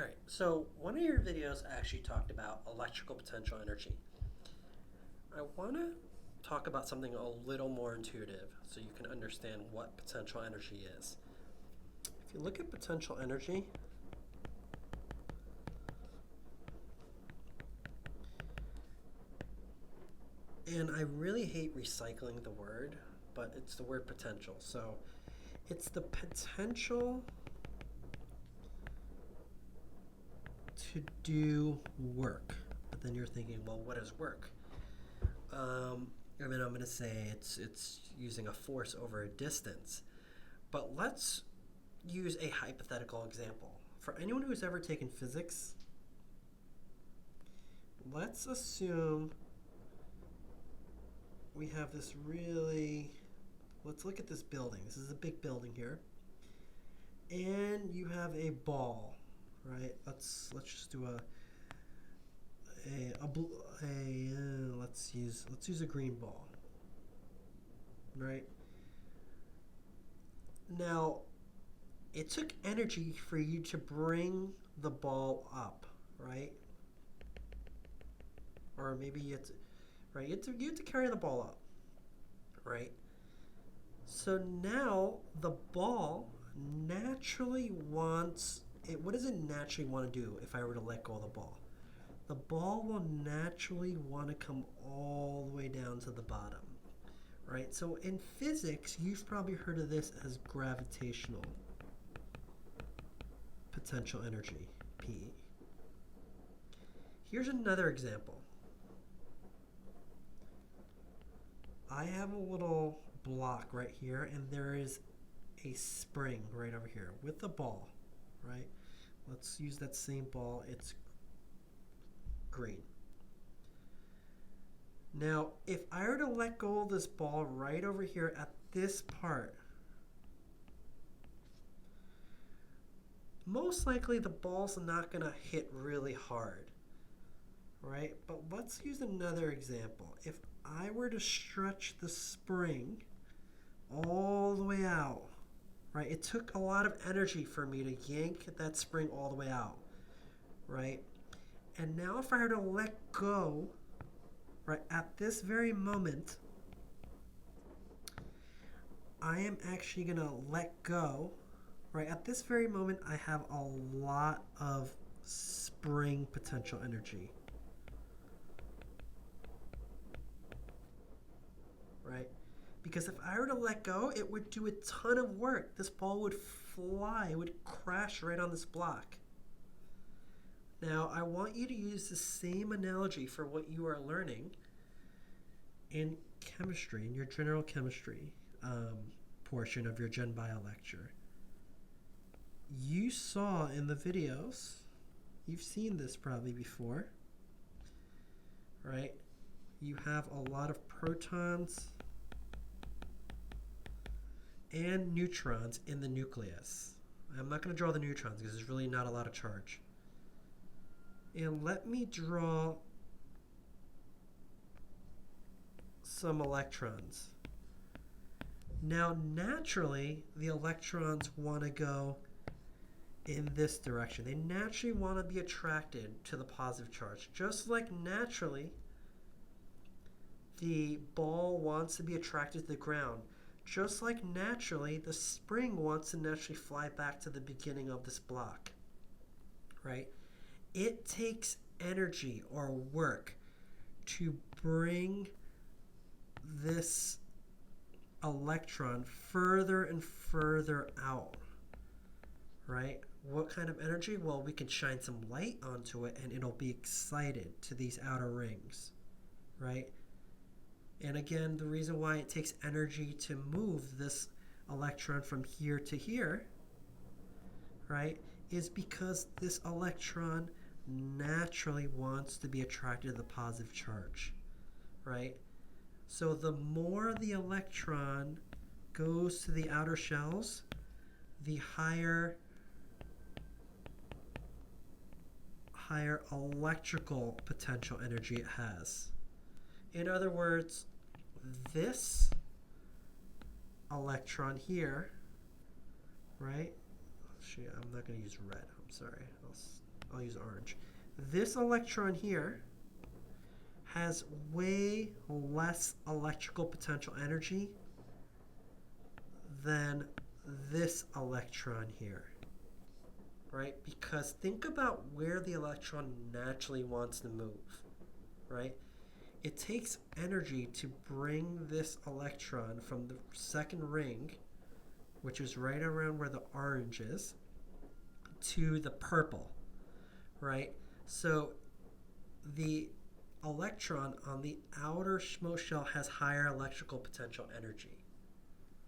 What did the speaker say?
Alright, so one of your videos actually talked about electrical potential energy. I want to talk about something a little more intuitive so you can understand what potential energy is. If you look at potential energy, and I really hate recycling the word, but it's the word potential. So it's the potential to do work. But then you're thinking, well, what is work? And then I'm going to say it's using a force over a distance. But let's use a hypothetical example. For anyone who's ever taken physics, let's assume we have this let's look at this building. This is a big building here. And you have a ball, right? Let's just do let's use a green ball, right? Now, it took energy for you to bring the ball up, right? Or maybe you have to carry the ball up, right? So now the ball naturally wants it. What does it naturally want to do if I were to let go of the ball? The ball will naturally want to come all the way down to the bottom, right? So in physics, you've probably heard of this as gravitational potential energy, PE. Here's another example. I have a little block right here, and there is a spring right over here with the ball, right? Let's use that same ball. It's green. Now, if I were to let go of this ball right over here at this part, most likely the ball's not going to hit really hard, right? But let's use another example. If I were to stretch the spring all the way out, right? It took a lot of energy for me to yank that spring all the way out, right? And now if I were to let go, right, at this very moment, I am actually going to let go, right? At this very moment, I have a lot of spring potential energy, right? Because if I were to let go, it would do a ton of work. This ball would fly, it would crash right on this block. Now, I want you to use the same analogy for what you are learning in chemistry, in your general chemistry portion of your Gen Bio lecture. You saw in the videos, you've seen this probably before, right? You have a lot of protons and neutrons in the nucleus. I'm not going to draw the neutrons because there's really not a lot of charge. And let me draw some electrons. Now, naturally, the electrons want to go in this direction. They naturally want to be attracted to the positive charge. Just like naturally, the ball wants to be attracted to the ground. Just like naturally, the spring wants to naturally fly back to the beginning of this block, right? It takes energy or work to bring this electron further and further out, right? What kind of energy? Well, we can shine some light onto it and it'll be excited to these outer rings, right? And again, the reason why it takes energy to move this electron from here to here, right, is because this electron naturally wants to be attracted to the positive charge, right? So the more the electron goes to the outer shells, the higher electrical potential energy it has. In other words, this electron here, right? Actually, I'm not going to use red. I'm sorry. I'll use orange. This electron here has way less electrical potential energy than this electron here, right? Because think about where the electron naturally wants to move, right? It takes energy to bring this electron from the second ring, which is right around where the orange is, to the purple, right? So the electron on the outermost shell has higher electrical potential energy.